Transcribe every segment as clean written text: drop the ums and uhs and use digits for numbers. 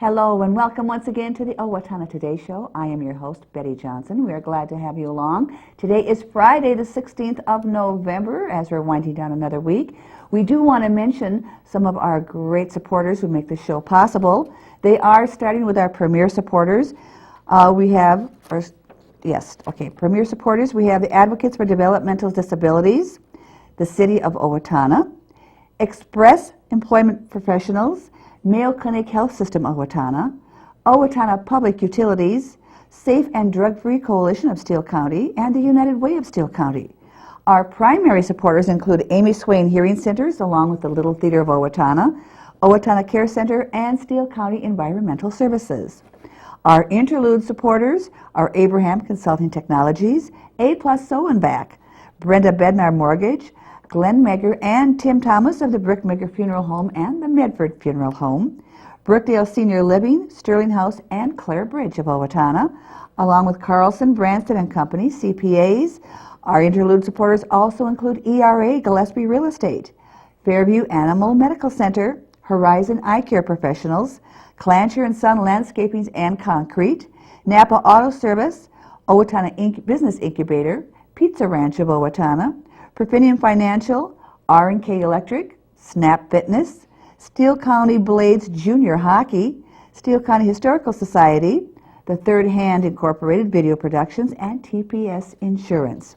Hello and welcome once again to the Owatonna Today Show. I am your host, Betty Johnson. We are glad to have you along. Today is Friday, the 16th of November, as we're winding down another week. We do want to mention some of our great supporters who make the show possible. They are starting with our premier supporters. Premier supporters. We have the Advocates for Developmental Disabilities, the City of Owatonna, Express Employment Professionals, Mayo Clinic Health System Owatonna, Owatonna Public Utilities, Safe and Drug-Free Coalition of Steele County, and the United Way of Steele County. Our primary supporters include Amy Swain Hearing Centers, along with the Little Theater of Owatonna, Owatonna Care Center, and Steele County Environmental Services. Our interlude supporters are Abraham Consulting Technologies, A+ Sew and Back, Brenda Bednar Mortgage, Glenn Megger and Tim Thomas of the Brick Megger Funeral Home and the Medford Funeral Home, Brookdale Senior Living, Sterling House, and Clare Bridge of Owatonna, along with Carlson, Branson and Company, CPAs. Our interlude supporters also include ERA Gillespie Real Estate, Fairview Animal Medical Center, Horizon Eye Care Professionals, Clancher and Son Landscaping and Concrete, Napa Auto Service, Owatonna Business Incubator, Pizza Ranch of Owatonna, Perfinium Financial, R&K Electric, Snap Fitness, Steele County Blades Junior Hockey, Steele County Historical Society, the Third Hand Incorporated Video Productions, and TPS Insurance.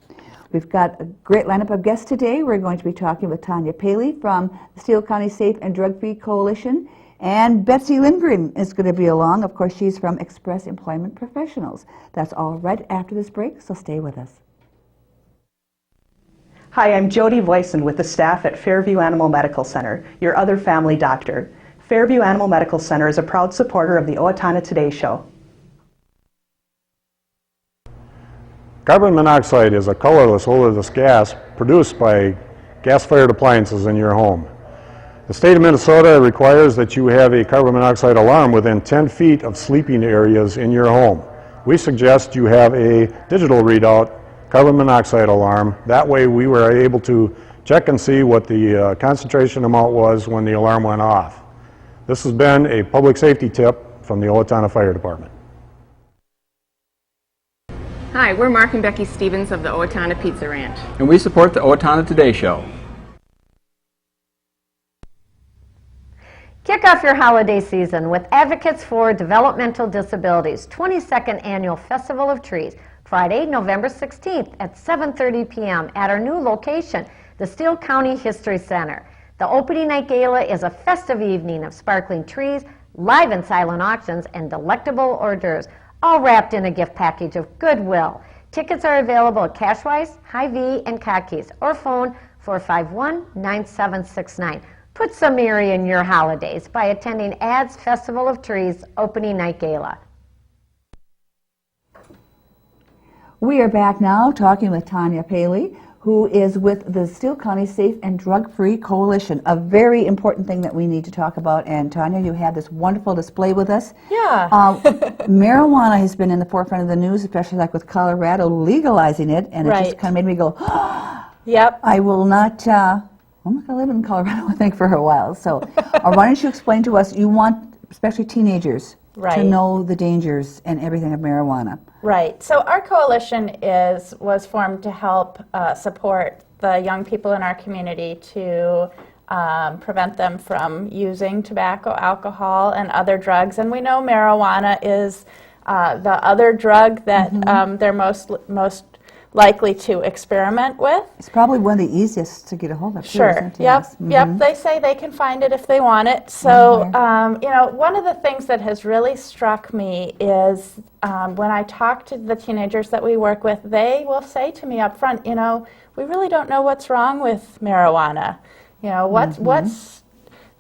We've got a great lineup of guests today. We're going to be talking with Tanya Paley from the Steele County Safe and Drug-Free Coalition, and Betsy Lindgren is going to be along. Of course, she's from Express Employment Professionals. That's all right after this break, so stay with us. Hi, I'm Jody Voisin with the staff at Fairview Animal Medical Center, your other family doctor. Fairview Animal Medical Center is a proud supporter of the Owatonna Today Show. Carbon monoxide is a colorless, odorless gas produced by gas-fired appliances in your home. The state of Minnesota requires that you have a carbon monoxide alarm within 10 feet of sleeping areas in your home. We suggest you have a digital readout carbon monoxide alarm. That way we were able to check and see what the concentration amount was when the alarm went off. This has been a public safety tip from the Owatonna Fire Department. Hi, we're Mark and Becky Stevens of the Owatonna Pizza Ranch. And we support the Owatonna Today Show. Kick off your holiday season with Advocates for Developmental Disabilities 22nd Annual Festival of Trees, Friday, November 16th at 7:30 p.m. at our new location, the Steele County History Center. The opening night gala is a festive evening of sparkling trees, live and silent auctions, and delectable hors d'oeuvres, all wrapped in a gift package of goodwill. Tickets are available at Cashwise, Hy-Vee, and Cockeys, or phone 451-9769. Put some eerie in your holidays by attending AD's Festival of Trees opening night gala. We are back now talking with Tanya Paley, who is with the Steele County Safe and Drug-Free Coalition, a very important thing that we need to talk about. And Tanya, you have this wonderful display with us. Yeah. Marijuana has been in the forefront of the news, especially like with Colorado legalizing it, and Right. it just kind of made me go, Yep. I will not, I'm not going to live in Colorado, I think, for a while. So why don't you explain to us, you want, especially teenagers, to Right. know the dangers and everything of marijuana. Right. So our coalition was formed to help support the young people in our community to prevent them from using tobacco, alcohol, and other drugs. And we know marijuana is the other drug that they're most likely to experiment with. It's probably one of the easiest to get a hold of. Too, Sure. isn't it? Yep. Yes. Yep. They say they can find it if they want it. So, you know, one of the things that has really struck me is when I talk to the teenagers that we work with, they will say to me up front, you know, we really don't know what's wrong with marijuana. You know, what's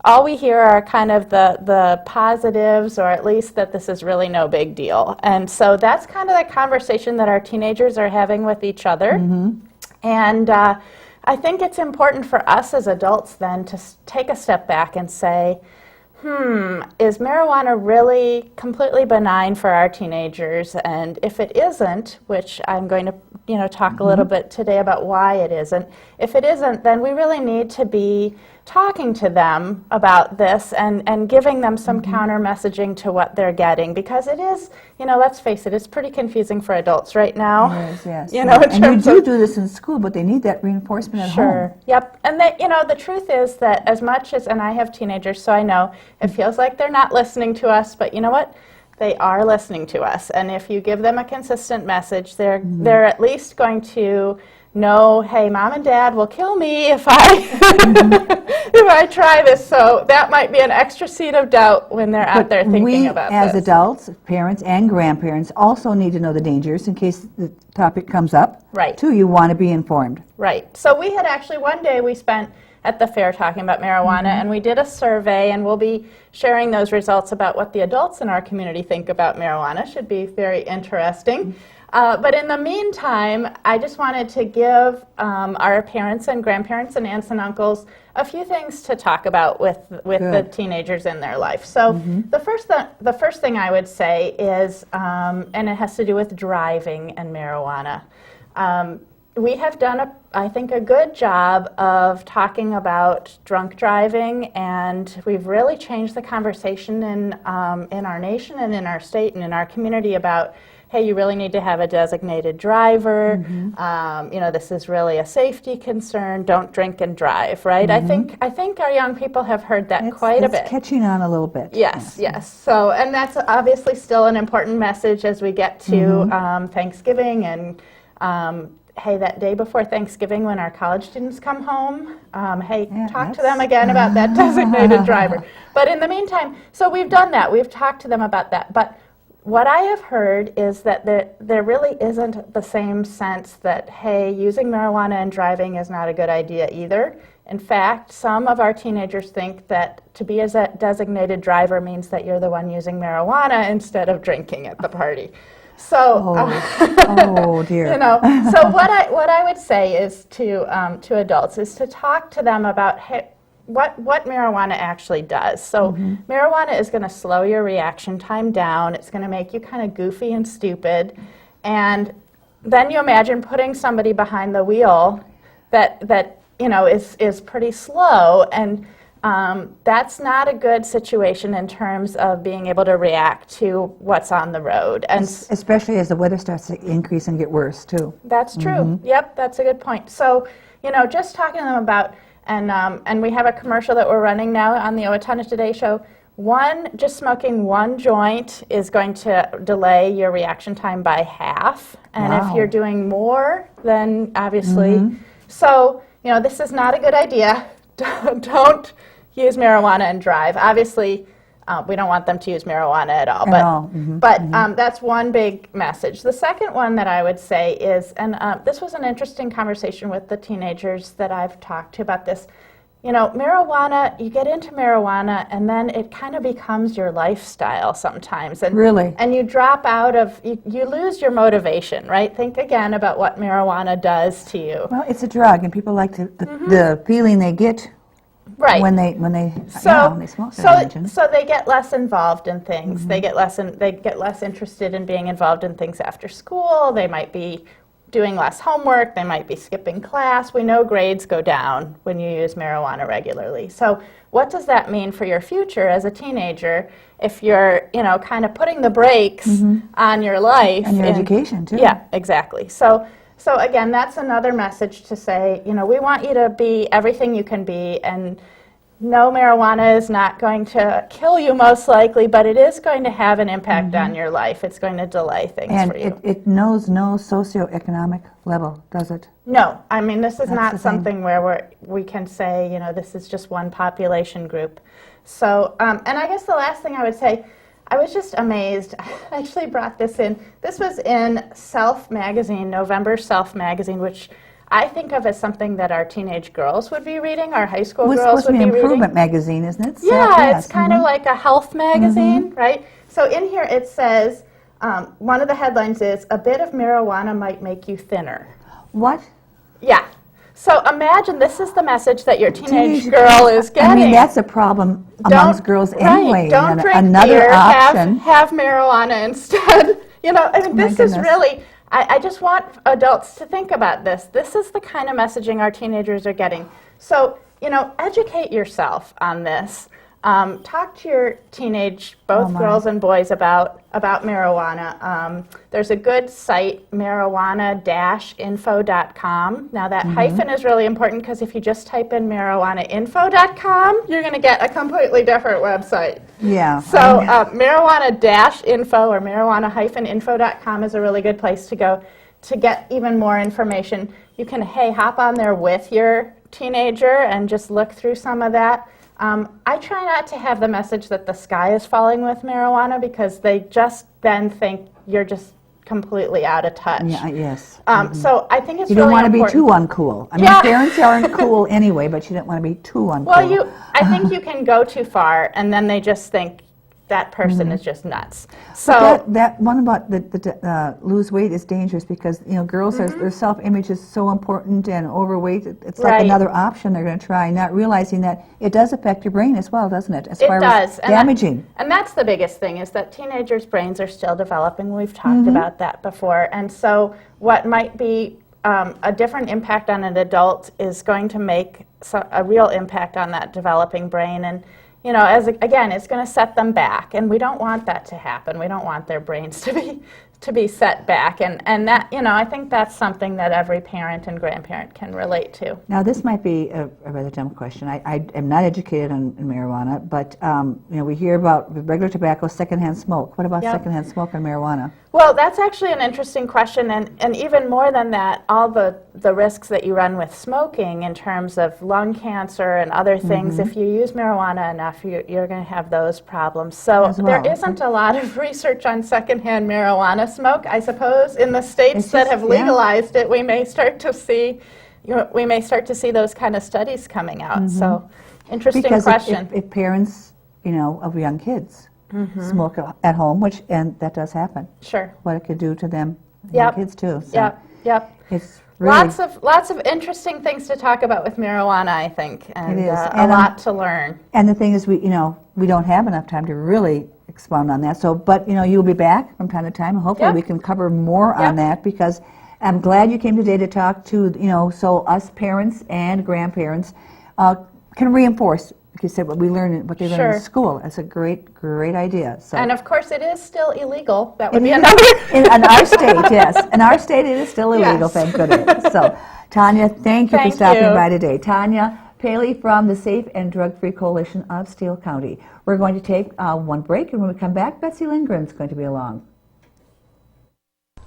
all we hear are kind of the positives, or at least that this is really no big deal. And so that's kind of the conversation that our teenagers are having with each other. And I think it's important for us as adults then to take a step back and say, is marijuana really completely benign for our teenagers? And if it isn't, which I'm going to talk a little bit today about why it isn't, if it isn't, then we really need to be talking to them about this and giving them some counter messaging to what they're getting, because it is, let's face it, it's pretty confusing for adults right now. Yes. In And you terms do of, do this in school, but they need that reinforcement at Sure. home. Yep. And the truth is that as much as, and I have teenagers, so I know it feels like they're not listening to us, but you know what? They are listening to us. And if you give them a consistent message, they're at least going to know, hey, mom and dad will kill me if I if I try this. So that might be an extra seed of doubt when they're out there thinking about we, as this. adults, parents and grandparents, also need to know the dangers in case the topic comes up. Right. Too, you want to be informed. Right. So we had actually one day we spent at the fair talking about marijuana, and we did a survey, and we'll be sharing those results about what the adults in our community think about marijuana. Should be very interesting. But in the meantime, I just wanted to give our parents and grandparents and aunts and uncles a few things to talk about with the teenagers in their life. So the first thing I would say is, and it has to do with driving and marijuana. We have done, I think, a good job of talking about drunk driving, and we've really changed the conversation in our nation and in our state and in our community about, hey, you really need to have a designated driver. This is really a safety concern. Don't drink and drive, right? I think our young people have heard that quite a bit. It's catching on a little bit. Yes. So, and that's obviously still an important message as we get to Thanksgiving and. Hey, that day before Thanksgiving when our college students come home, talk to them again about that designated driver. But in the meantime, so we've done that. We've talked to them about that. But what I have heard is that there really isn't the same sense that, hey, using marijuana and driving is not a good idea either. In fact, some of our teenagers think that to be a designated driver means that you're the one using marijuana instead of drinking at the party. So, oh dear. So what I would say is to adults is to talk to them about what marijuana actually does. So marijuana is going to slow your reaction time down. It's going to make you kind of goofy and stupid, and then you imagine putting somebody behind the wheel that is pretty slow, and that's not a good situation in terms of being able to react to what's on the road. And especially as the weather starts to increase and get worse, too. That's true. Yep, that's a good point. So, just talking to them about, and we have a commercial that we're running now on the Owatonna Today Show. Just smoking one joint is going to delay your reaction time by half. And if you're doing more, then obviously, so, this is not a good idea. Don't use marijuana and drive. Obviously, we don't want them to use marijuana at all. But that's one big message. The second one that I would say is, and this was an interesting conversation with the teenagers that I've talked to about this. Marijuana, you get into marijuana and then it kind of becomes your lifestyle sometimes. And, really? And you drop out of, you lose your motivation, right? Think again about what marijuana does to you. Well, it's a drug, and people like the feeling they get when they smoke it, I imagine. So they get less involved in things. They get less interested in being involved in things after school. They might be doing less homework. They might be skipping class. We know grades go down when you use marijuana regularly. So what does that mean for your future as a teenager if you're, kind of putting the brakes on your life? And your education, too. Yeah, exactly. So again, that's another message to say, we want you to be everything you can be, and no, marijuana is not going to kill you most likely, but it is going to have an impact on your life. It's going to delay things for you. And it knows no socioeconomic level, does it? No, I mean, this is That's not the something where we can say, this is just one population group. So, and I guess the last thing I would say, I was just amazed. I actually brought this in. This was in Self magazine, November Self magazine, which I think of as something that our teenage girls would be reading, our high school girls would be reading. It's supposed to be an improvement magazine, isn't it? Yeah, it's kind of like a health magazine, right? So in here it says, one of the headlines is, "A bit of marijuana might make you thinner." What? Yeah. So imagine this is the message that your teenage girl is getting. I mean, that's a problem amongst girls anyway. Right. Don't drink another beer, option. have marijuana instead. This is really, I just want adults to think about this. This is the kind of messaging our teenagers are getting. So educate yourself on this. Talk to your both girls and boys, about marijuana. There's a good site, marijuana-info.com. Now that hyphen is really important, because if you just type in marijuanainfo.com, you're going to get a completely different website. Yeah. So marijuana-info or marijuana-info.com is a really good place to go to get even more information. You can, hop on there with your teenager and just look through some of that. I try not to have the message that the sky is falling with marijuana, because they just then think you're just completely out of touch. Yeah, yes. So I think it's You really don't want to be important. too uncool. I mean, parents aren't cool anyway, but you don't want to be too uncool. Well, I think you can go too far, and then they just think that person is just nuts. So that one about the lose weight is dangerous, because girls their self-image is so important, and overweight, it's like another option they're going to try, not realizing that it does affect your brain as well, doesn't it? As far as damaging. And that's the biggest thing, is that teenagers' brains are still developing. We've talked about that before, and so what might be a different impact on an adult is going to make a real impact on that developing brain. And again, it's going to set them back, and we don't want that to happen. We don't want their brains to be set back, and that I think that's something that every parent and grandparent can relate to. Now, this might be a rather dumb question. I am not educated on marijuana, but we hear about regular tobacco, secondhand smoke. What about secondhand smoke and marijuana? Well, that's actually an interesting question, and even more than that, all the risks that you run with smoking in terms of lung cancer and other things. If you use marijuana enough, you're going to have those problems. So there isn't a lot of research on secondhand marijuana smoke. I suppose in the states that have legalized it, we may start to see those kind of studies coming out. So, interesting question. If parents, of young kids smoke at home, and that does happen. Sure. What it could do to them, young kids too. So Yep. It's really lots of interesting things to talk about with marijuana, I think, and it is. a lot to learn. And the thing is, we don't have enough time to really expound on that. So, but you'll be back from time to time, and hopefully we can cover more on that, because I'm glad you came today to talk to so us parents and grandparents can reinforce, like you said, what they learn in school. That's a great idea. So. And of course, it is still illegal. That would be another. In our state, yes. In our state, it is still illegal. Thank goodness. So, Tanya, thank you for stopping by today. Tanya Paley from the Safe and Drug-Free Coalition of Steele County. We're going to take one break, and when we come back, Betsy Lindgren is going to be along.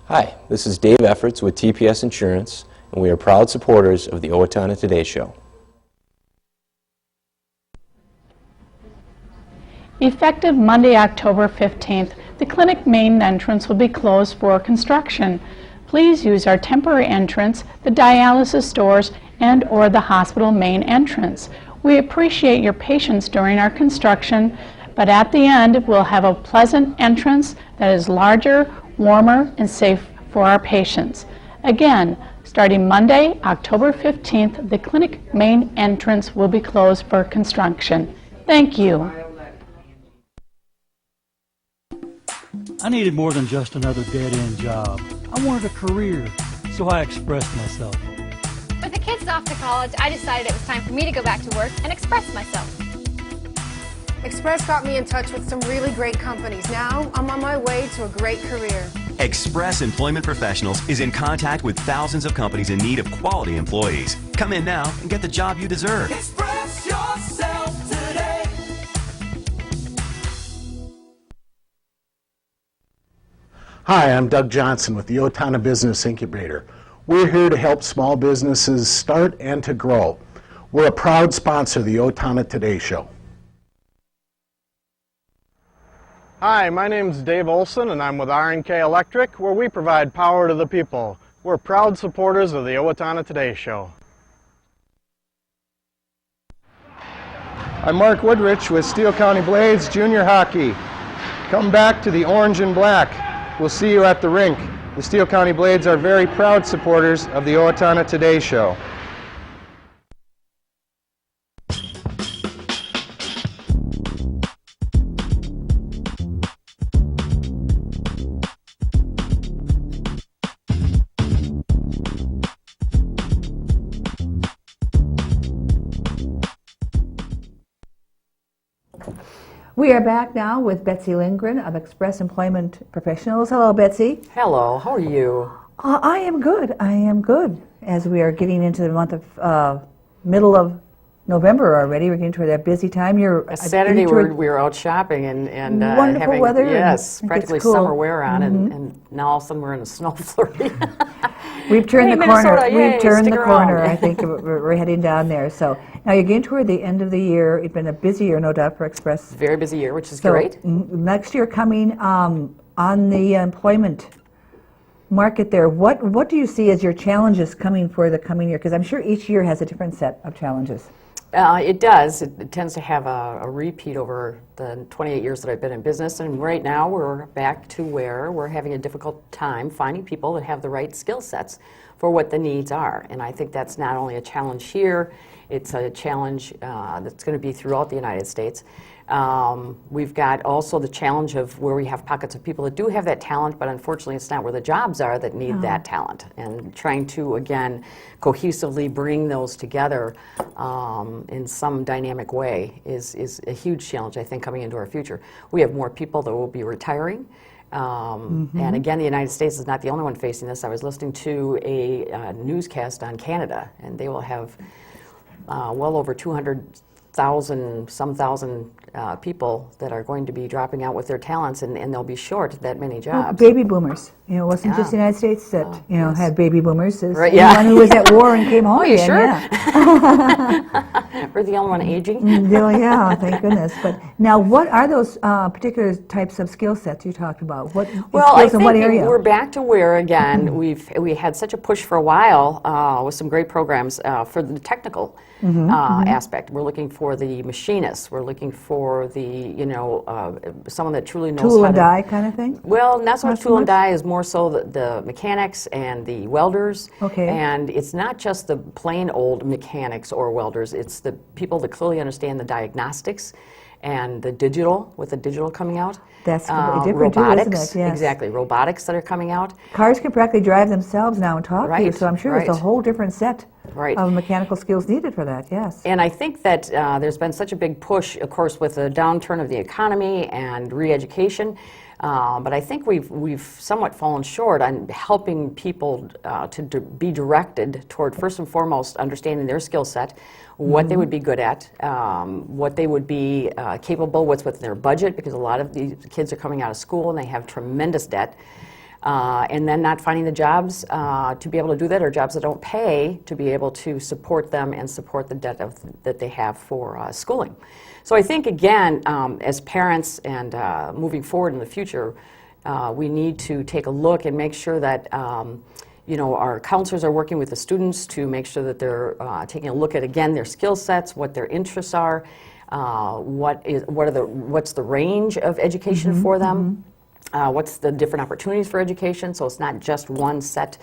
Hi, this is Dave Efforts with TPS Insurance, and we are proud supporters of the Owatonna Today Show. Effective Monday, October 15th, the clinic main entrance will be closed for construction. Please use our temporary entrance, the dialysis stores, and/or the hospital main entrance. We appreciate your patience during our construction, but at the end, we'll have a pleasant entrance that is larger, warmer, and safe for our patients. Again, starting Monday, October 15th, the clinic main entrance will be closed for construction. Thank you. I needed more than just another dead-end job. I wanted a career, so I expressed myself. With the kids off to college, I decided it was time for me to go back to work and express myself. Express got me in touch with some really great companies. Now, I'm on my way to a great career. Express Employment Professionals is in contact with thousands of companies in need of quality employees. Come in now and get the job you deserve. Express yourself today. Hi, I'm Doug Johnson with the Owatonna Business Incubator. We're here to help small businesses start and to grow. We're a proud sponsor of the Owatonna Today Show. Hi, my name is Dave Olson, and I'm with R&K Electric, where we provide power to the people. We're proud supporters of the Owatonna Today Show. I'm Mark Woodrich with Steele County Blades Junior Hockey. Come back to the orange and black. We'll see you at the rink. The Steele County Blades are very proud supporters of the Owatonna Today Show. We are back now with Betsy Lindgren of Express Employment Professionals. Hello, Betsy. Hello, how are you? I am good. I am good. As we are getting into the month of middle of November already, we're getting toward that busy time. Saturday we were out shopping and wonderful having weather. yes, practically cool. summer wear on, and now all of a sudden we're in a snow flurry. We've turned Hey, the corner. Minnesota, yay, We've turned stick the around. corner. I think we're heading down there. So now you're getting toward the end of the year. It's been a busy year, no doubt, for Express. Very busy year, which is So, great. Next year coming on the employment market there, what do you see as your challenges coming for the coming year? Because I'm sure each year has a different set of challenges. It does. It tends to have a repeat over the 28 years that I've been in business, and right now we're back to where we're having a difficult time finding people that have the right skill sets for what the needs are. And I think that's not only a challenge here, it's a challenge that's going to be throughout the United States. We've got also the challenge of where we have pockets of people that do have that talent, but unfortunately it's not where the jobs are that need that talent. And trying to, again, cohesively bring those together in some dynamic way is a huge challenge, I think, coming into our future. We have more people that will be retiring. And again, the United States is not the only one facing this. I was listening to a newscast on Canada, and they will have well over 200,000 people that are going to be dropping out with their talents, and they'll be short that many jobs. Baby boomers. It wasn't just the United States that had baby boomers. It's Right, anyone who was at war and came home Oh, you again. sure? Yeah. We're the only one aging. Yeah, thank goodness. But now, what are those particular types of skill sets you talked about? What Well, skills I in what think area? we're back to where, again, we had such a push for a while with some great programs for the technical aspect. We're looking for the machinists. We're looking for the, someone that truly knows Tool how and to... die kind of thing? Well, not so Not much so tool and much? die, is more so the mechanics and the welders. Okay. And it's not just the plain old mechanics or welders, it's the people that clearly understand the diagnostics and the digital, with the digital coming out. That's completely different too, robotics, isn't it? Yes. exactly, robotics that are coming out. Cars can practically drive themselves now and talk to you, Right, so I'm sure it's a right. whole different set Right. of mechanical skills needed for that, yes. And I think that there's been such a big push, of course, with the downturn of the economy and re-education, but I think we've somewhat fallen short on helping people to be directed toward, first and foremost, understanding their skill set, what they would be good at, what they would be capable, what's within their budget, because a lot of these kids are coming out of school and they have tremendous debt. And then not finding the jobs to be able to do that, or jobs that don't pay to be able to support them and support the debt that they have for schooling. So I think, again, as parents and moving forward in the future, we need to take a look and make sure that our counselors are working with the students to make sure that they're taking a look at, again, their skill sets, what their interests are, what's the range of education for them. What's the different opportunities for education? So it's not just one set,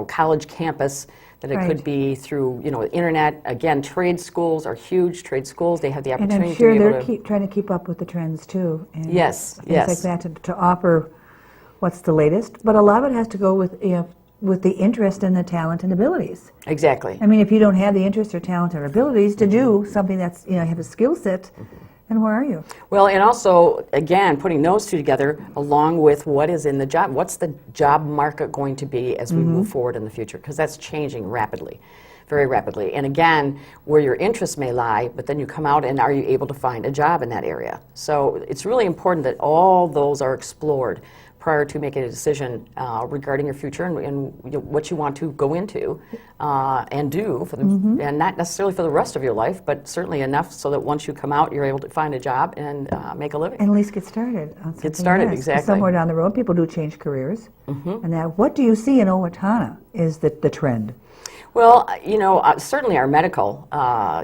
college campus, that it could be through, internet. Again, trade schools are huge. Trade schools, they have the And opportunity I'm sure to be able they're to... trying to keep up with the trends too. And Yes, things yes. like that to offer what's the latest. But a lot of it has to go with, with the interest and the talent and abilities. Exactly. I mean, if you don't have the interest or talent or abilities to do something that's, have a skill set, then where are you? Well, and also, again, putting those two together along with what is in the job. What's the job market going to be as we move forward in the future? Because that's changing rapidly, very rapidly. And again, where your interests may lie, but then you come out and are you able to find a job in that area? So it's really important that all those are explored prior to making a decision regarding your future and what you want to go into and do, for the, and not necessarily for the rest of your life, but certainly enough so that once you come out, you're able to find a job and make a living. And at least get started. On Get started, else. exactly. Somewhere down the road, people do change careers. And now, what do you see in Owatonna is the trend? Well, certainly our medical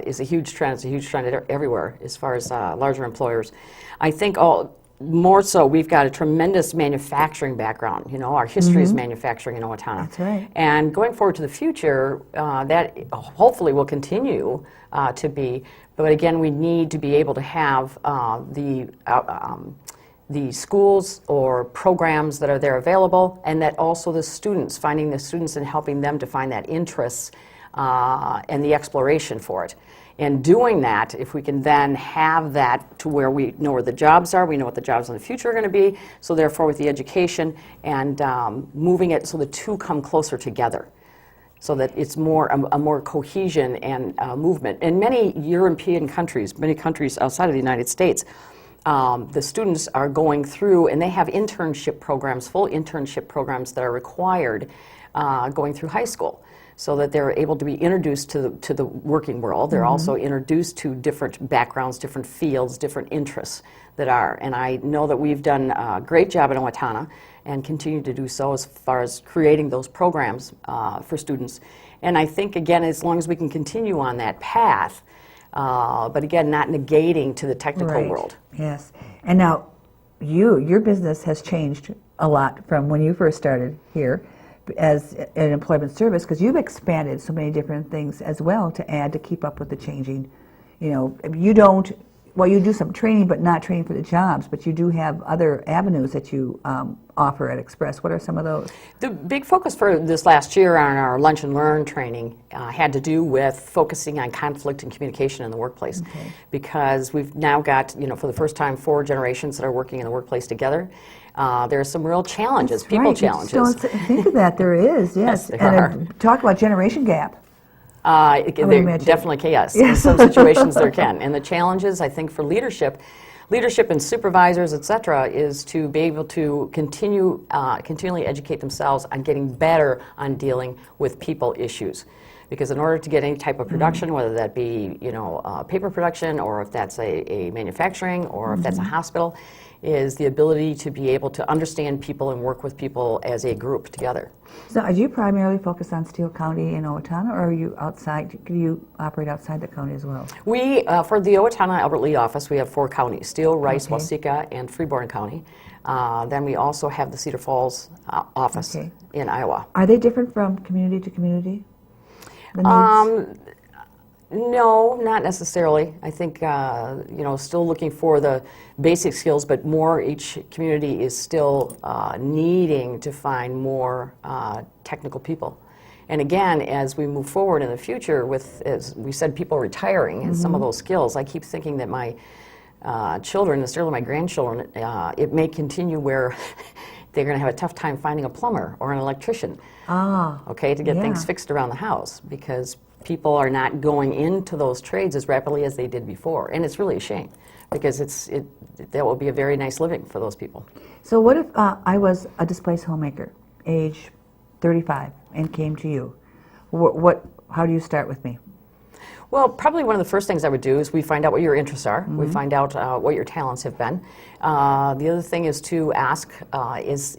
is a huge trend. It's a huge trend everywhere as far as larger employers. I think more so, we've got a tremendous manufacturing background. Our history is manufacturing in Owatonna. That's right. And going forward to the future, that hopefully will continue to be. But again, we need to be able to have the schools or programs that are there available, and that also the students, finding the students and helping them to find that interest and the exploration for it. And doing that, if we can then have that to where we know where the jobs are, we know what the jobs in the future are going to be, so therefore with the education and moving it so the two come closer together, so that it's more a more cohesion and movement. In many European countries, many countries outside of the United States, the students are going through, and they have internship programs, full internship programs that are required going through high school, so that they're able to be introduced to the working world. They're also introduced to different backgrounds, different fields, different interests that are. And I know that we've done a great job at Owatonna and continue to do so as far as creating those programs for students. And I think, again, as long as we can continue on that path, but again, not negating to the technical world. Yes. And now, your business has changed a lot from when you first started here as an employment service, because you've expanded so many different things as well to add to keep up with the changing. You don't, well, you do some training, but not training for the jobs, but you do have other avenues that you offer at Express. What are some of those? The big focus for this last year on our Lunch and Learn training had to do with focusing on conflict and communication in the workplace. Because we've now got, for the first time, 4 generations that are working in the workplace together. There are some real challenges, people challenges. Don't think of that. There is, yes. Talk about generation gap. There definitely chaos. In some situations there can. And the challenges, I think, for leadership and supervisors, et cetera, is to be able to continually educate themselves on getting better on dealing with people issues. Because in order to get any type of production, whether that be paper production, or if that's a manufacturing, or if that's a hospital, is the ability to be able to understand people and work with people as a group together. So are you primarily focused on Steele County and Owatonna, or are you outside? Do you operate outside the county as well? We, for the Owatonna Albert Lee office, we have 4 counties: Steele, Rice, Waseca, and Freeborn County. Then we also have the Cedar Falls office in Iowa. Are they different from community to community? The needs? No, not necessarily. I think, still looking for the basic skills, but more each community is still needing to find more technical people. And again, as we move forward in the future with, as we said, people retiring and some of those skills, I keep thinking that my children, certainly my grandchildren, it may continue where they're going to have a tough time finding a plumber or an electrician, to get things fixed around the house, because people are not going into those trades as rapidly as they did before. And it's really a shame, because that will be a very nice living for those people. So what if I was a displaced homemaker, age 35, and came to you? How do you start with me? Well, probably one of the first things I would do is we find out what your interests are. We find out what your talents have been. The other thing is to ask is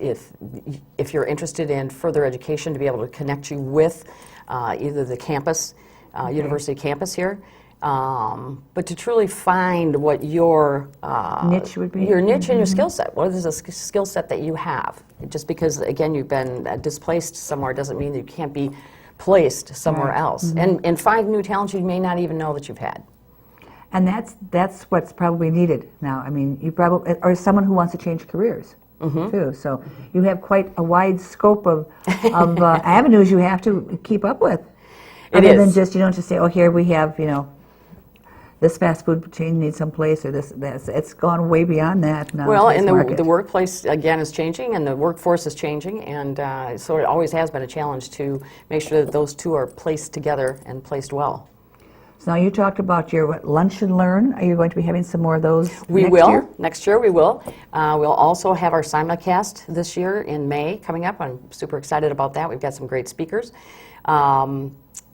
if you're interested in further education, to be able to connect you with either the campus, university campus here, but to truly find what your niche would be. Your niche and your skill set. What is a skill set that you have? Just because, again, you've been displaced somewhere doesn't mean that you can't be placed somewhere else. And find new talents you may not even know that you've had. And that's what's probably needed now. I mean, you probably, or someone who wants to change careers too. So you have quite a wide scope of avenues you have to keep up with. Other than just, you don't just say, oh, here we have, this fast food chain needs some place, or this. It's gone way beyond that now. Well, and the workplace, again, is changing, and the workforce is changing, and so it always has been a challenge to make sure that those two are placed together and placed well. So now you talked about your Lunch and Learn. Are you going to be having some more of those next year? Next year we will. We'll also have our simulcast this year in May coming up. I'm super excited about that. We've got some great speakers.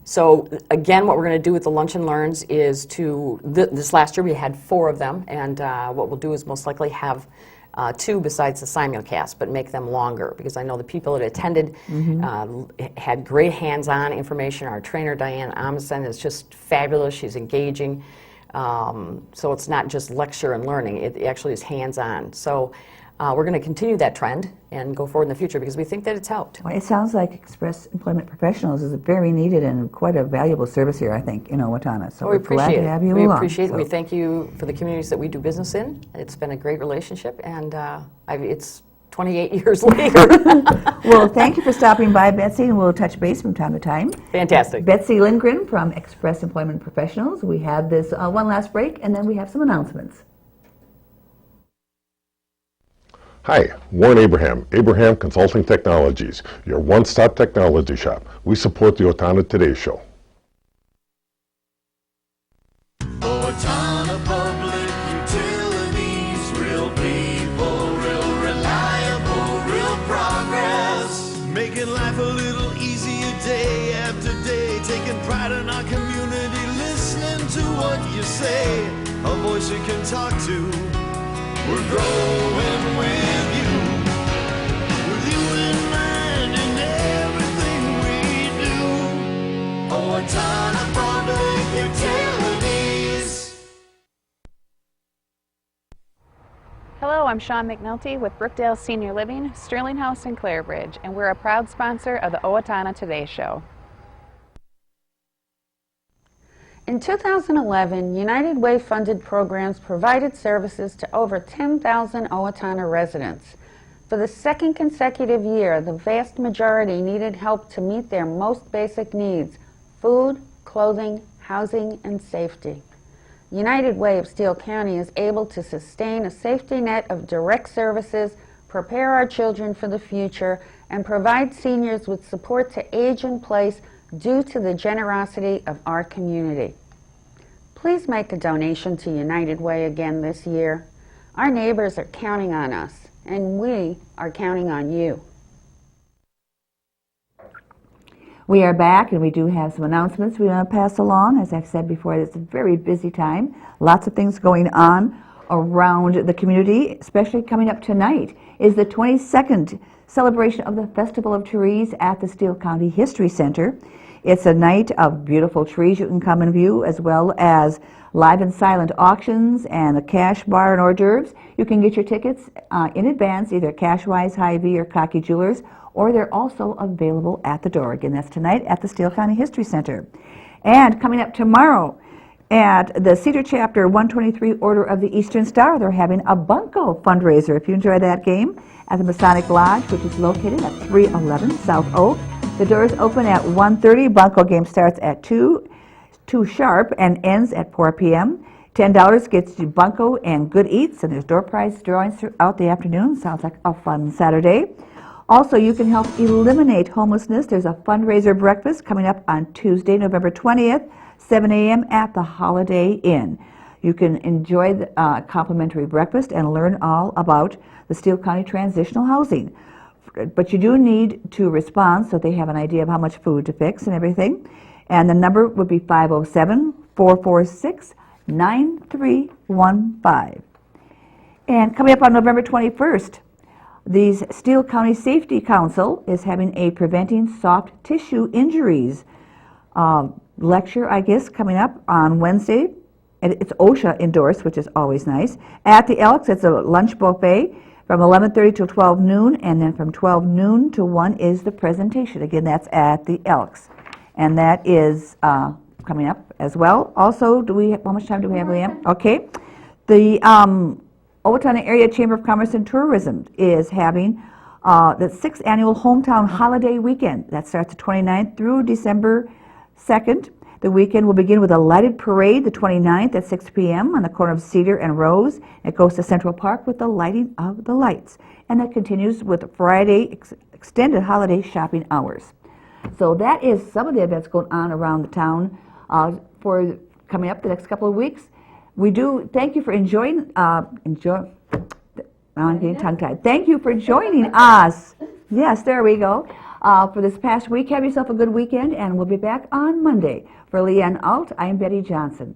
So again, what we're going to do with the Lunch and Learns is this last year we had 4 of them, and what we'll do is most likely have 2 besides the simulcast, but make them longer, because I know the people that attended had great hands-on information. Our trainer, Diane Amundsen, is just fabulous. She's engaging. So it's not just lecture and learning. It actually is hands-on. So we're going to continue that trend and go forward in the future, because we think that it's helped. Well, it sounds like Express Employment Professionals is a very needed and quite a valuable service here, I think, in Owatonna. So we're glad to have you along. We appreciate it. We thank you for the communities that we do business in. It's been a great relationship, and it's 28 years later. Well, thank you for stopping by, Betsy, and we'll touch base from time to time. Fantastic. Betsy Lindgren from Express Employment Professionals. We have this one last break, and then we have some announcements. Hi, Warren Abraham, Abraham Consulting Technologies, your one-stop technology shop. We support the Owatonna Today Show. Owatonna Public Utilities, real people, real reliable, real progress. Making life a little easier day after day, taking pride in our community, listening to what you say, a voice you can talk to. We're growing with you in mind in everything we do. Owatonna Public Utilities. Hello, I'm Sean McNulty with Brookdale Senior Living, Sterling House in Clarebridge, and we're a proud sponsor of the Owatonna Today Show. In 2011, United Way funded programs provided services to over 10,000 Owatonna residents. For the second consecutive year, the vast majority needed help to meet their most basic needs: food, clothing, housing, and safety. United Way of Steele County is able to sustain a safety net of direct services, prepare our children for the future, and provide seniors with support to age in place due to the generosity of our community. Please make a donation to United Way again this year. Our neighbors are counting on us, and we are counting on you. We are back, and we do have some announcements we want to pass along. As I've said before, it's a very busy time. Lots of things going on around the community, especially coming up tonight is the 22nd celebration of the Festival of Trees at the Steele County History Center. It's a night of beautiful trees you can come and view, as well as live and silent auctions and a cash bar and hors d'oeuvres. You can get your tickets in advance, either Cashwise, Hy-Vee, or Cocky Jewelers, or they're also available at the door. Again, that's tonight at the Steele County History Center. And coming up tomorrow at the Cedar Chapter 123 Order of the Eastern Star, they're having a bunco fundraiser. If you enjoy that game, at the Masonic Lodge, which is located at 311 South Oak. The doors open at 1:30. Bunco game starts at 2 sharp and ends at 4 p.m. $10 gets you bunco and good eats, and there's door prize drawings throughout the afternoon. Sounds like a fun Saturday. Also, you can help eliminate homelessness. There's a fundraiser breakfast coming up on Tuesday, November 20th, 7 a.m. at the Holiday Inn. You can enjoy the complimentary breakfast and learn all about the Steele County Transitional Housing. But you do need to respond so they have an idea of how much food to fix and everything. And the number would be 507-446-9315. And coming up on November 21st, the Steele County Safety Council is having a Preventing Soft Tissue Injuries lecture, I guess, coming up on Wednesday. And it's OSHA endorsed, which is always nice. At the Elks, it's a lunch buffet from 11:30 till 12 noon, and then from 12 noon to 1 is the presentation. Again, that's at the Elks. And that is coming up as well. Also, how much time do we have, Leanne? Okay. The Owatonna Area Chamber of Commerce and Tourism is having the 6th annual Hometown Holiday Weekend. That starts the 29th through December 2nd. The weekend will begin with a lighted parade the 29th at 6 p.m. on the corner of Cedar and Rose. It goes to Central Park with the lighting of the lights. And that continues with Friday extended holiday shopping hours. So that is some of the events going on around the town for coming up the next couple of weeks. We do thank you for enjoying, I'm getting tongue-tied. Thank you for joining us. Yes, there we go. For this past week, have yourself a good weekend, and we'll be back on Monday. For Leanne Alt, I'm Betty Johnson.